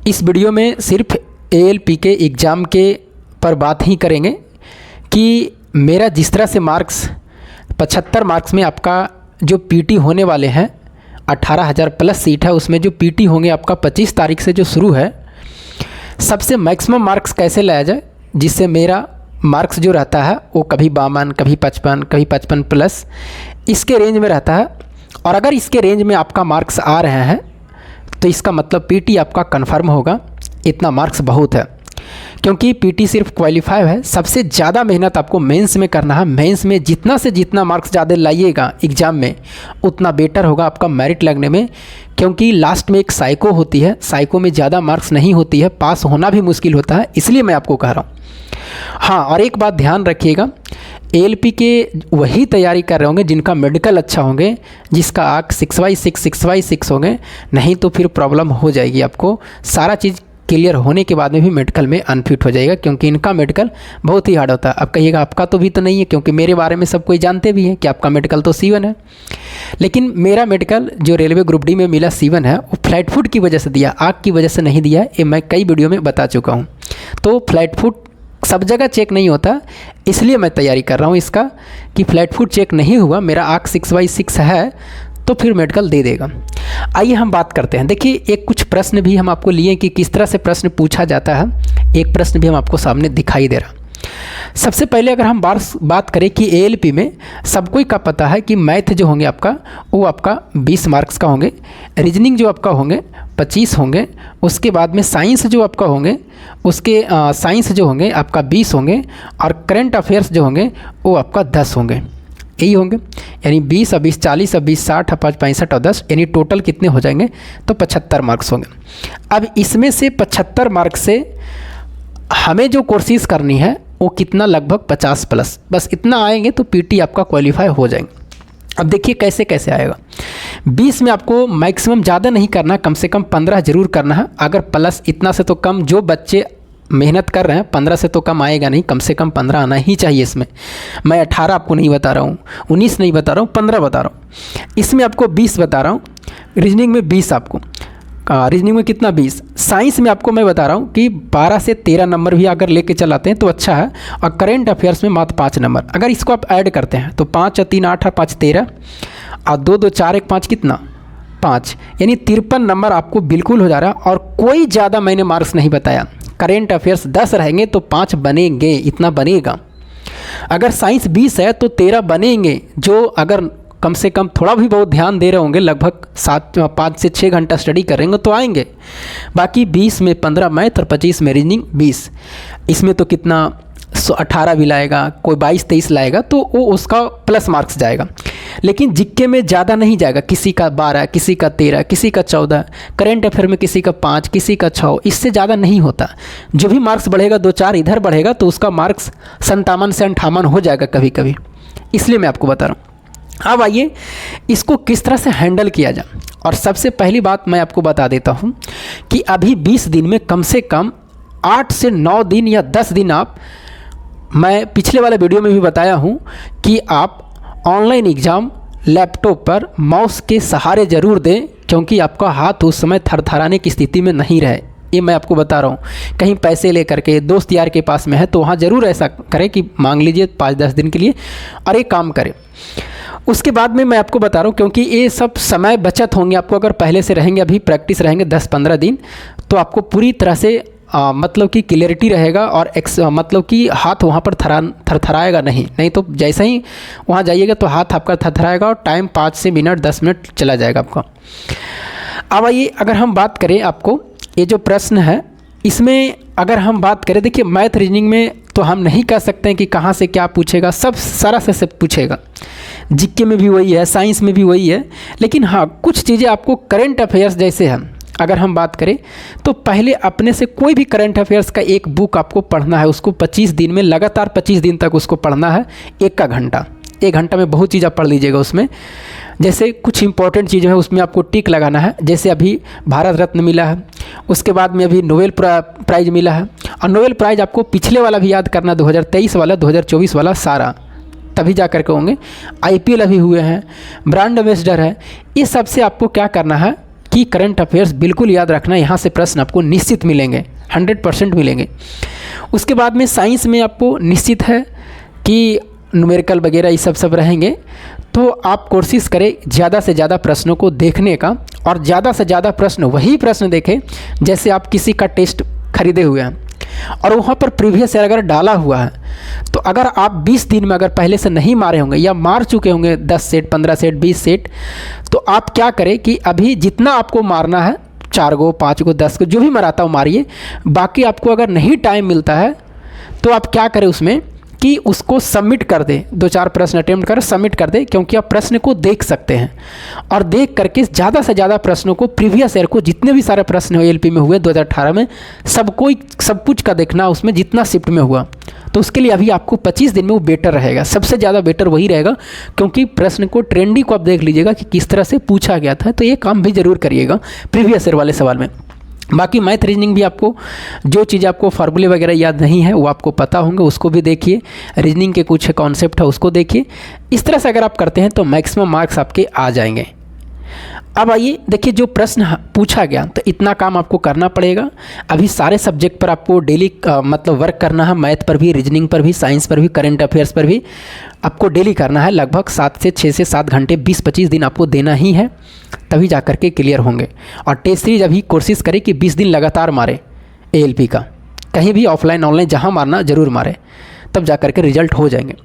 इस वीडियो में सिर्फ एएलपी के एग्ज़ाम के पर बात ही करेंगे कि मेरा जिस तरह से मार्क्स 75 मार्क्स में आपका जो पीटी होने वाले हैं 18,000 प्लस सीट है, उसमें जो पीटी होंगे आपका 25 तारीख से जो शुरू है, सबसे मैक्सिमम मार्क्स कैसे लाया जाए जिससे मेरा मार्क्स जो रहता है वो कभी 52, कभी 55, कभी 55 प्लस इसके रेंज में रहता है। और अगर इसके रेंज में आपका मार्क्स आ रहे हैं तो इसका मतलब पीटी आपका कंफर्म होगा। इतना मार्क्स बहुत है, क्योंकि पीटी सिर्फ क्वालिफाई है। सबसे ज़्यादा मेहनत आपको मेंस में करना है। मेंस में जितना से जितना मार्क्स ज़्यादा लाइएगा एग्ज़ाम में उतना बेटर होगा आपका मेरिट लगने में, क्योंकि लास्ट में एक साइको होती है। साइको में ज़्यादा मार्क्स नहीं होती है, पास होना भी मुश्किल होता है, इसलिए मैं आपको कह रहा हूँ। हाँ, और एक बात ध्यान रखिएगा, एएलपी के वही तैयारी कर रहे होंगे जिनका मेडिकल अच्छा होंगे, जिसका आंक 6/6 6/6 होंगे, नहीं तो फिर प्रॉब्लम हो जाएगी आपको। सारा चीज़ क्लियर होने के बाद में भी मेडिकल में अनफिट हो जाएगा, क्योंकि इनका मेडिकल बहुत ही हार्ड होता है। अब कहिएगा आपका तो भी तो नहीं है, क्योंकि मेरे बारे में सब कोई जानते भी हैं कि आपका मेडिकल तो C1 है, लेकिन मेरा मेडिकल जो रेलवे ग्रुप डी में मिला C1 है, वो फ्लाइट फूड की वजह से दिया, आग की वजह से नहीं दिया। ये मैं कई वीडियो में बता चुका हूँ। तो फ्लाइट फूड सब जगह चेक नहीं होता, इसलिए मैं तैयारी कर रहा हूँ इसका कि फ्लाइट फूड चेक नहीं हुआ, मेरा आंक 6/6 है तो फिर मेडिकल दे देगा। आइए हम बात करते हैं। देखिए, एक कुछ प्रश्न भी हम आपको लिए कि किस तरह से प्रश्न पूछा जाता है। एक प्रश्न भी हम आपको सामने दिखाई दे रहा। सबसे पहले अगर हम बात करें कि एएलपी में सबको का पता है कि मैथ जो होंगे आपका वो आपका 20 मार्क्स का होंगे, रीजनिंग जो आपका होंगे 25 होंगे, उसके बाद में साइंस जो आपका होंगे उसके साइंस जो होंगे आपका 20 होंगे, और करंट अफेयर्स जो होंगे वो आपका 10 होंगे। यही होंगे, यानी 20 और 20 40 और 20 60 और 5 65 और 10, यानी टोटल कितने हो जाएंगे तो 75 मार्क्स होंगे। अब इसमें से 75 मार्क्स से हमें जो कोशिश करनी है वो कितना, लगभग 50 प्लस, बस इतना आएंगे तो पीटी आपका क्वालिफाई हो जाएंगे। अब देखिए कैसे कैसे आएगा। 20 में आपको मैक्सिमम ज़्यादा नहीं करना, कम से कम 15 जरूर करना है। अगर प्लस इतना से तो कम, जो बच्चे मेहनत कर रहे हैं 15 से तो कम आएगा नहीं, कम से कम 15 आना ही चाहिए। इसमें मैं 18 आपको नहीं बता रहा हूँ, 19 नहीं बता रहा हूँ, 15 बता रहा हूँ। इसमें आपको 20 बता रहा हूँ, रीजनिंग में 20 आपको, रीजनिंग में कितना 20, साइंस में आपको मैं बता रहा हूँ कि 12 से 13 नंबर भी अगर लेके चलाते हैं तो अच्छा है, और करेंट अफेयर्स में मात्र 5 नंबर। अगर इसको आप ऐड करते हैं तो 5 और 3 8 और 5 13, और 2 2 4 1 5 कितना 5, यानी 53 नंबर आपको बिल्कुल हो जा रहा है। और कोई ज़्यादा मैंने मार्क्स नहीं बताया। करेंट अफेयर्स 10 रहेंगे तो 5 बनेंगे, इतना बनेगा। अगर साइंस 20 है तो 13 बनेंगे, जो अगर कम से कम थोड़ा भी बहुत ध्यान दे रहे होंगे, लगभग 5 से 6 घंटा स्टडी करेंगे तो आएंगे। बाकी 20 में 15 मैथ और 25 में रीजनिंग 20, इसमें तो कितना 18 भी लाएगा, कोई 22-23 लाएगा तो वो उसका प्लस मार्क्स जाएगा। लेकिन जिक्के में ज़्यादा नहीं जाएगा, किसी का 12, किसी का 13, किसी का 14, करेंट अफेयर में किसी का 5, किसी का 6, इससे ज़्यादा नहीं होता। जो भी मार्क्स बढ़ेगा 2-4 इधर बढ़ेगा तो उसका मार्क्स 57 से 58 हो जाएगा कभी कभी, इसलिए मैं आपको बता रहा हूँ। अब आइए इसको किस तरह से हैंडल किया जाए। और सबसे पहली बात मैं आपको बता देता हूँ कि अभी 20 दिन में कम से कम 8 से 9 दिन या 10 दिन आप, मैं पिछले वाले वीडियो में भी बताया हूँ कि आप ऑनलाइन एग्ज़ाम लैपटॉप पर माउस के सहारे ज़रूर दें, क्योंकि आपका हाथ उस समय थरथराने की स्थिति में नहीं रहे। ये मैं आपको बता रहा हूँ। कहीं पैसे ले करके दोस्त यार के पास में है तो वहाँ ज़रूर ऐसा करें कि मांग लीजिए 5-10 दिन के लिए और एक काम करें। उसके बाद में मैं आपको बता रहा हूँ, क्योंकि ये सब समय बचत होंगे आपको अगर पहले से रहेंगे, अभी प्रैक्टिस रहेंगे 10-15 दिन, तो आपको पूरी तरह से मतलब कि क्लियरिटी रहेगा, और मतलब कि हाथ वहाँ पर थरथराएगा नहीं तो जैसे ही वहाँ जाइएगा तो हाथ आपका थरथराएगा और टाइम 5 से मिनट 10 मिनट चला जाएगा आपका। अब आइए अगर हम बात करें, आपको ये जो प्रश्न है इसमें अगर हम बात करें, देखिए मैथ रीजनिंग में तो हम नहीं कह सकते हैं कि कहाँ से क्या पूछेगा, सब सारा से सब पूछेगा। जीके में भी वही है, साइंस में भी वही है, लेकिन हाँ कुछ चीज़ें आपको करंट अफेयर्स जैसे हैं अगर हम बात करें तो पहले अपने से कोई भी करंट अफेयर्स का एक बुक आपको पढ़ना है। उसको 25 दिन में लगातार 25 दिन तक उसको पढ़ना है, 1 घंटा। 1 घंटा में बहुत चीज़ आप पढ़ लीजिएगा। उसमें जैसे कुछ इंपॉर्टेंट चीज़ें हैं उसमें आपको टिक लगाना है, जैसे अभी भारत रत्न मिला है, उसके बाद में अभी नोबेल प्राइज़ मिला है, और नोबेल प्राइज़ आपको पिछले वाला भी याद करना, 2023 वाला 2024 वाला सारा, तभी जा कर के होंगे। IPL अभी हुए हैं, ब्रांड एम्बेसडर है, ये सब से आपको क्या करना है कि करंट अफेयर्स बिल्कुल याद रखना, यहाँ से प्रश्न आपको निश्चित मिलेंगे, 100% मिलेंगे। उसके बाद में साइंस में आपको निश्चित है कि न्यूमेरिकल वगैरह ये सब रहेंगे, तो आप कोशिश करें ज़्यादा से ज़्यादा प्रश्नों को देखने का, और ज़्यादा से ज़्यादा प्रश्न वही प्रश्न देखें जैसे आप किसी का टेस्ट खरीदे हुए हैं और वहाँ पर प्रीवियस ईयर अगर डाला हुआ है, तो अगर आप 20 दिन में अगर पहले से नहीं मारे होंगे या मार चुके होंगे 10 सेट, 15 सेट, 20 सेट, तो आप क्या करें कि अभी जितना आपको मारना है, 4 गो, 5 गो, 10 गो, जो भी मराता हो मारिए। बाकी आपको अगर नहीं टाइम मिलता है तो आप क्या करें उसमें कि उसको सबमिट कर दें, 2-4 प्रश्न अटेम्प्ट कर सबमिट कर दें, क्योंकि आप प्रश्न को देख सकते हैं और देख करके ज़्यादा से ज़्यादा प्रश्नों को, प्रीवियस ईयर को जितने भी सारे प्रश्न एएलपी में हुए 2018 में, सब कुछ का देखना उसमें जितना शिफ्ट में हुआ। तो उसके लिए अभी आपको 25 दिन में वो बेटर रहेगा, सबसे ज़्यादा बेटर वही रहेगा, क्योंकि प्रश्न को ट्रेंडी को आप देख लीजिएगा कि किस तरह से पूछा गया था। तो ये काम भी ज़रूर करिएगा प्रीवियस ईयर वाले सवाल में। बाकी मैथ रीजनिंग भी आपको जो चीज़ आपको फार्मूले वगैरह याद नहीं है वो आपको पता होंगे, उसको भी देखिए। रीजनिंग के कुछ कॉन्सेप्ट है उसको देखिए। इस तरह से अगर आप करते हैं तो मैक्सिमम मार्क्स आपके आ जाएंगे। अब आइए देखिए, जो प्रश्न पूछा गया तो इतना काम आपको करना पड़ेगा। अभी सारे सब्जेक्ट पर आपको डेली मतलब वर्क करना है, मैथ पर भी, रीजनिंग पर भी, साइंस पर भी, करंट अफेयर्स पर भी आपको डेली करना है। लगभग 6 से 7 घंटे 20-25 दिन आपको देना ही है, तभी जा कर के क्लियर होंगे। और टेस्ट सीरीज अभी कोशिश करें कि 20 दिन लगातार मारे एएलपी का, कहीं भी ऑफलाइन ऑनलाइन जहाँ मारना ज़रूर मारे, तब जा कर के रिजल्ट हो जाएंगे।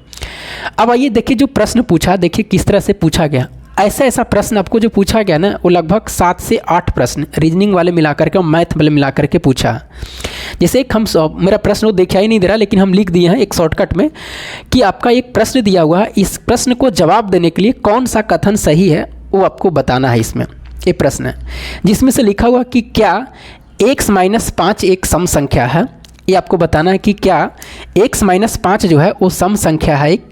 अब आइए देखिए, जो प्रश्न पूछा, देखिए किस तरह से पूछा गया। ऐसा प्रश्न आपको जो पूछा गया ना, वो लगभग 7 से 8 प्रश्न रीजनिंग वाले मिला करके और मैथ वाले मिला करके पूछा है। जैसे एक मेरा प्रश्न वो दिखाई नहीं दे रहा, लेकिन हम लिख दिए हैं एक शॉर्टकट में कि आपका एक प्रश्न दिया हुआ है, इस प्रश्न को जवाब देने के लिए कौन सा कथन सही है वो आपको बताना है। इसमें ये प्रश्न है जिसमें से लिखा हुआ कि क्या x-5 एक सम संख्या है। ये आपको बताना है कि क्या x-5 जो है वो सम संख्या है एक,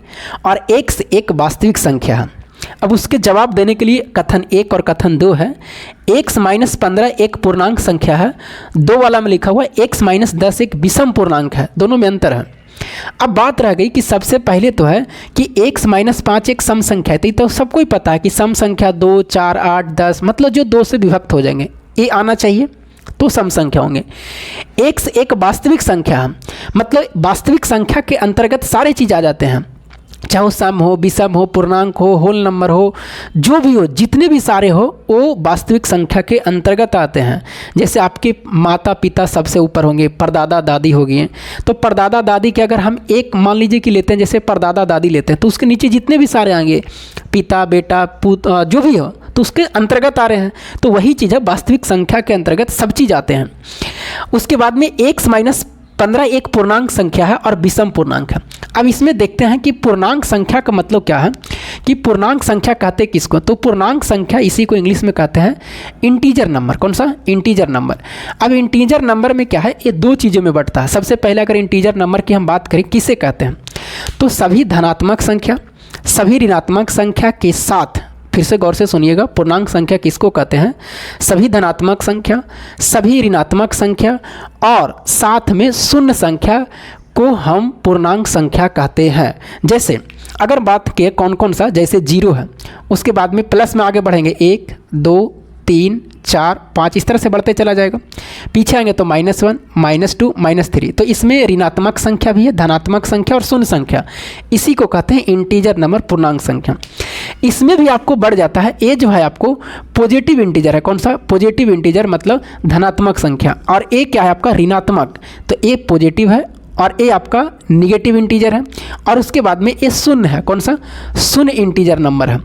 और x एक वास्तविक संख्या है। अब उसके जवाब देने के लिए कथन 1 और कथन 2 है। x-15 एक पूर्णांक संख्या है, 2 वाला में लिखा हुआ है x-10 एक विषम पूर्णांक है, दोनों में अंतर है। अब बात रह गई कि सबसे पहले तो है कि x-5 एक सम संख्या थी, तो सबको ही पता है कि सम संख्या 2, 4, 8, 10 मतलब जो 2 से विभक्त हो जाएंगे, ये आना चाहिए, तो सम संख्या होंगे। x एक वास्तविक संख्या है, मतलब वास्तविक संख्या के अंतर्गत सारे चीज़ आ जाते हैं, चाहे वो सम हो, विषम हो, पूर्णांक हो, होल नंबर हो, जो भी हो, जितने भी सारे हो वो वास्तविक संख्या के अंतर्गत आते हैं। जैसे आपके माता पिता सबसे ऊपर होंगे, परदादा दादी हो गए, तो परदादा दादी के अगर हम एक मान लीजिए कि लेते हैं, जैसे परदादा दादी लेते हैं, तो उसके नीचे जितने भी सारे आएंगे, पिता, बेटा, पुत्र, जो भी हो, तो उसके अंतर्गत आ रहे हैं। तो वही चीज़ है, वास्तविक संख्या के अंतर्गत सब चीज़ आते हैं। उसके बाद में x-15 एक पूर्णांक संख्या है और विषम पूर्णांक है। अब इसमें देखते हैं कि पूर्णांक संख्या का मतलब क्या है, कि पूर्णांक संख्या कहते हैं किसको, तो पूर्णांक संख्या इसी को इंग्लिश में कहते हैं इंटीजर नंबर। कौन सा? Integer number. अब इंटीजर नंबर में क्या है, ये 2 चीज़ों में बढ़ता है। सबसे पहले अगर इंटीजर नंबर की हम बात करें, किसे कहते हैं, तो सभी धनात्मक संख्या, सभी ऋणात्मक संख्या के साथ, फिर से गौर से सुनिएगा, पूर्णांक संख्या किसको कहते हैं, सभी धनात्मक संख्या, सभी ऋणात्मक संख्या और साथ में शून्य संख्या को हम पूर्णांक संख्या कहते हैं। जैसे अगर बात किए कौन कौन सा, जैसे 0 है, उसके बाद में प्लस में आगे बढ़ेंगे 1, 2, 3, 4, 5, इस तरह से बढ़ते चला जाएगा। पीछे आएंगे तो -1, -2, -3, तो इसमें ऋणात्मक संख्या भी है, धनात्मक संख्या और शून्य संख्या, इसी को कहते हैं इंटीजर नंबर, पूर्णांक संख्या। इसमें भी आपको बढ़ जाता है, ये जो है आपको पॉजिटिव इंटीजर है। कौन सा? पॉजिटिव इंटीजर मतलब धनात्मक संख्या, और ये क्या है आपका ऋणात्मक, तो ये पॉजिटिव है और ये आपका निगेटिव इंटीजर है। और उसके बाद में ये शून्य है। कौन सा? शून्य इंटीजर नंबर है।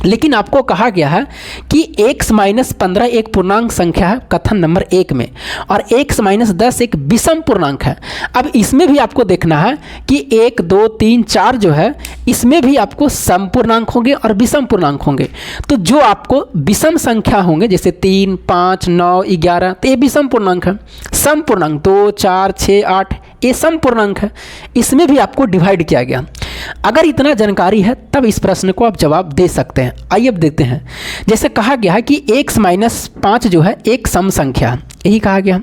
लेकिन आपको कहा गया है कि x-15 एक पूर्णांक संख्या है कथन नंबर 1 में, और x-10 एक विषम पूर्णांक है। अब इसमें भी आपको देखना है कि 1, 2, 3, 4 जो है, इसमें भी आपको सम पूर्णांक होंगे और विषम पूर्णांक होंगे। तो जो आपको विषम संख्या होंगे, जैसे 3, 5, 9, 11, तो ये विषम पूर्णांक है। सम पूर्णांक 2, 4, 6, 8 ये सम पूर्णांक है। इसमें भी आपको डिवाइड किया गया। अगर इतना जानकारी है तब इस प्रश्न को आप जवाब दे सकते हैं। आइए अब देखते हैं, जैसे कहा गया है कि x-5 जो है एक सम संख्या है, यही कहा गया।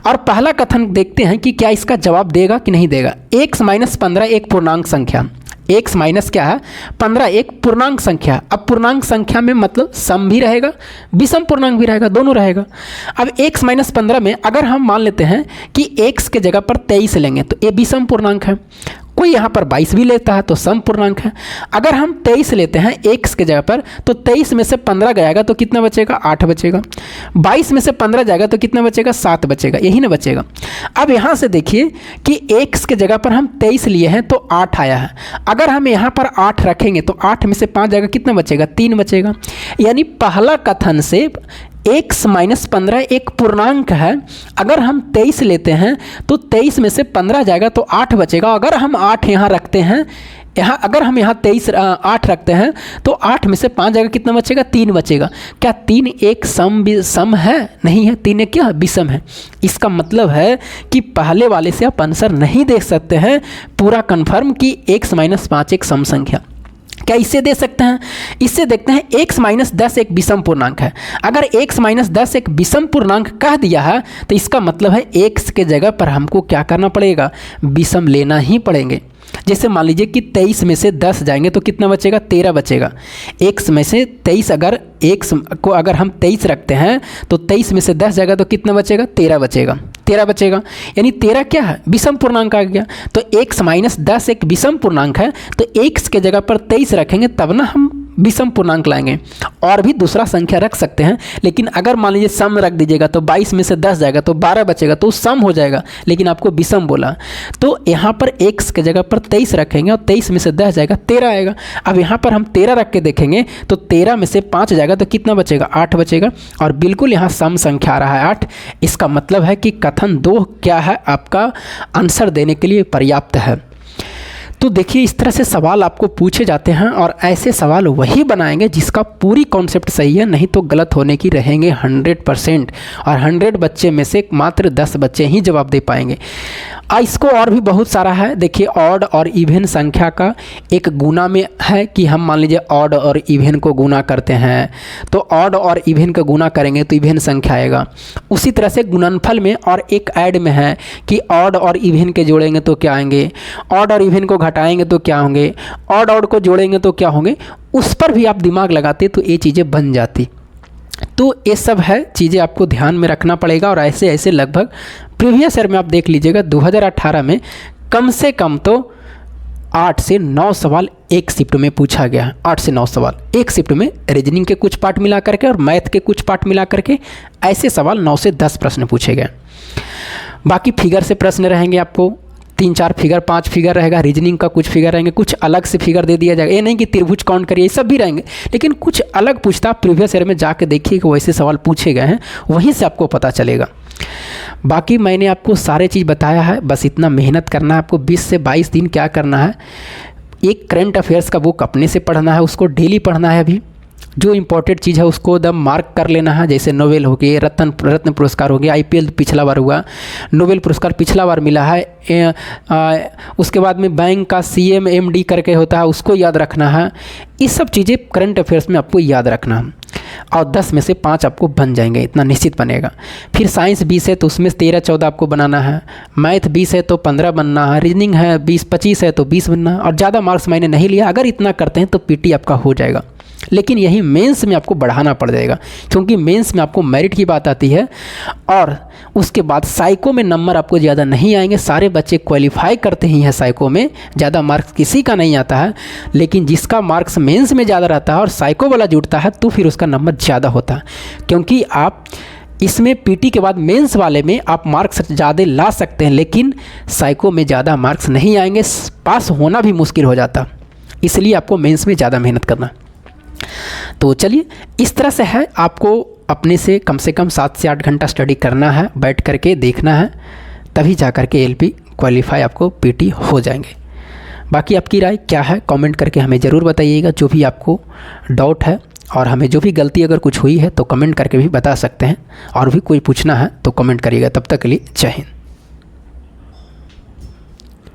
और पहला कथन देखते हैं कि क्या इसका जवाब देगा कि नहीं देगा। x-15 एक पूर्णांक संख्या, x माइनस क्या है 15, एक पूर्णांक संख्या। अब पूर्णांक संख्या में मतलब सम भी रहेगा, विषम पूर्णांक भी रहेगा, दोनों रहेगा। अब x माइनस 15 में अगर हम मान लेते हैं कि x के जगह पर 23 लेंगे तो ये विषम पूर्णांक है। कोई यहाँ पर 22 भी लेता है तो सम पूर्णांक है। अगर हम 23 लेते हैं x के जगह पर तो 23 में से 15 जाएगा तो कितना बचेगा, 8 बचेगा। 22 में से 15 जाएगा तो कितना बचेगा, 7 बचेगा, यही ना बचेगा। अब यहाँ से देखिए कि x के जगह पर हम 23 लिए हैं तो 8 आया है। अगर हम यहाँ पर 8 रखेंगे तो 8 में से 5 जाएगा, कितना बचेगा, 3 बचेगा। यानी पहला कथन से x माइनस 15 एक पूर्णांक है। अगर हम 23 लेते हैं तो 23 में से 15 जाएगा तो 8 बचेगा। अगर हम 8 यहाँ रखते हैं, अगर हम यहाँ 8 रखते हैं तो 8 में से 5 जाएगा, कितना बचेगा, 3 बचेगा। क्या 3 एक सम है? नहीं है, 3 एक क्या विषम है। इसका मतलब है कि पहले वाले से आप आंसर नहीं देख सकते हैं पूरा कन्फर्म कि x माइनस 5 एक सम संख्या। क्या इससे दे सकते हैं? इससे देखते हैं x माइनस 10 एक विषम पूर्णांक है। अगर x माइनस 10 एक विषम पूर्णांक कह दिया है तो इसका मतलब है x के जगह पर हमको क्या करना पड़ेगा, विषम लेना ही पड़ेंगे। जैसे मान लीजिए कि 23 में से 10 जाएंगे तो कितना बचेगा, 13 बचेगा। x में से 23 अगर x को अगर हम 23 रखते हैं तो 23 में से 10 जाएगा तो कितना बचेगा, 13 बचेगा, 13 बचेगा। यानी 13 क्या है, विषम पूर्णांक आ गया। तो x माइनस 10 एक विषम पूर्णांक है तो x के जगह पर 23 रखेंगे तब ना हम विषम पूर्णांक लाएंगे। और भी दूसरा संख्या रख सकते हैं, लेकिन अगर मान लीजिए सम रख दीजिएगा तो 22 में से 10 जाएगा तो 12 बचेगा, तो सम हो जाएगा, लेकिन आपको विषम बोला। तो यहाँ पर x के जगह पर 23 रखेंगे और 23 में से 10 जाएगा, 13 आएगा। अब यहाँ पर हम 13 रख के देखेंगे तो 13 में से 5 जाएगा तो कितना बचेगा, 8 बचेगा। और बिल्कुल यहाँ सम संख्या आ रहा है 8। इसका मतलब है कि कथन 2 क्या है, आपका आंसर देने के लिए पर्याप्त है। तो देखिए इस तरह से सवाल आपको पूछे जाते हैं और ऐसे सवाल वही बनाएंगे जिसका पूरी कॉन्सेप्ट सही है, नहीं तो गलत होने की रहेंगे 100%। और 100 बच्चे में से मात्र 10 बच्चे ही जवाब दे पाएंगे। इसको और भी बहुत सारा है। देखिए ऑड और इवन संख्या का एक गुना में है कि हम मान लीजिए ऑड और इवन को गुना करते हैं तो ऑड और इवन का गुना करेंगे तो इवन संख्या आएगा। उसी तरह से गुणनफल में और एक ऐड में है कि ऑड और इवन के जोड़ेंगे तो क्या आएंगे, ऑड और इवन को घटाएंगे तो क्या होंगे, ऑड को जोड़ेंगे तो क्या होंगे। उस पर भी आप दिमाग लगाते तो ये चीज़ें बन जाती। तो ये सब है चीज़ें आपको ध्यान में रखना पड़ेगा। और ऐसे ऐसे लगभग प्रीवियस ईयर में आप देख लीजिएगा 2018 में कम से कम तो 8 से 9 सवाल एक शिफ्ट में पूछा गया है। 8 से 9 सवाल एक शिफ्ट में, रीजनिंग के कुछ पार्ट मिला करके और मैथ के कुछ पार्ट मिला करके ऐसे सवाल 9 से 10 प्रश्न पूछे गए। बाकी फिगर से प्रश्न रहेंगे, आपको 3-4 फिगर 5 फिगर रहेगा। रीजनिंग का कुछ फिगर रहेंगे, कुछ अलग से फिगर दे दिया जाएगा। ये नहीं कि त्रिभुज काउंट करिए, ये सब भी रहेंगे, लेकिन कुछ अलग पूछता। प्रीवियस ईयर में जाके देखिए कि वैसे सवाल पूछे गए हैं, वहीं से आपको पता चलेगा। बाकी मैंने आपको सारे चीज़ बताया है, बस इतना मेहनत करना है आपको। 20 से 22 दिन क्या करना है, एक करंट अफेयर्स का बुक अपने से पढ़ना है, उसको डेली पढ़ना है। अभी जो इम्पोर्टेंट चीज़ है उसको एकदम मार्क कर लेना है। जैसे नोबेल हो गए, रत्न पुरस्कार हो गया, IPL पिछला बार हुआ, नोबेल पुरस्कार पिछला बार मिला है। उसके बाद में बैंक का CM MD करके होता है, उसको याद रखना है। ये सब चीज़ें करंट अफेयर्स में आपको याद रखना है और 10 में से 5 आपको बन जाएंगे, इतना निश्चित बनेगा। फिर साइंस 20 है तो उसमें 13-14 आपको बनाना है। मैथ 20 है तो 15 बनना है। रीजनिंग है 20-25 है तो 20 बनना है। और ज़्यादा मार्क्स मैंने नहीं लिया, अगर इतना करते हैं तो PT आपका हो जाएगा। लेकिन यही मेंस में आपको बढ़ाना पड़ जाएगा, क्योंकि मेंस में आपको मेरिट की बात आती है। और उसके बाद साइको में नंबर आपको ज़्यादा नहीं आएंगे। सारे बच्चे क्वालिफाई करते ही हैं साइको में, ज़्यादा मार्क्स किसी का नहीं आता है। लेकिन जिसका मार्क्स मेंस में ज़्यादा रहता है और साइको वाला जुड़ता है तो फिर उसका नंबर ज़्यादा होता है। क्योंकि आप इसमें PT के बाद मेंस वाले में आप मार्क्स ज़्यादा ला सकते हैं, लेकिन साइको में ज़्यादा मार्क्स नहीं आएंगे, पास होना भी मुश्किल हो जाता। इसलिए आपको मेंस में ज़्यादा मेहनत करना। तो चलिए इस तरह से है, आपको अपने से कम 7 से 8 घंटा स्टडी करना है, बैठ करके देखना है, तभी जा कर के LP क्वालिफाई आपको PT हो जाएंगे। बाकी आपकी राय क्या है कमेंट करके हमें ज़रूर बताइएगा, जो भी आपको डाउट है। और हमें जो भी गलती अगर कुछ हुई है तो कमेंट करके भी बता सकते हैं, और भी कोई पूछना है तो कमेंट करिएगा। तब तक के लिए जय हिंद।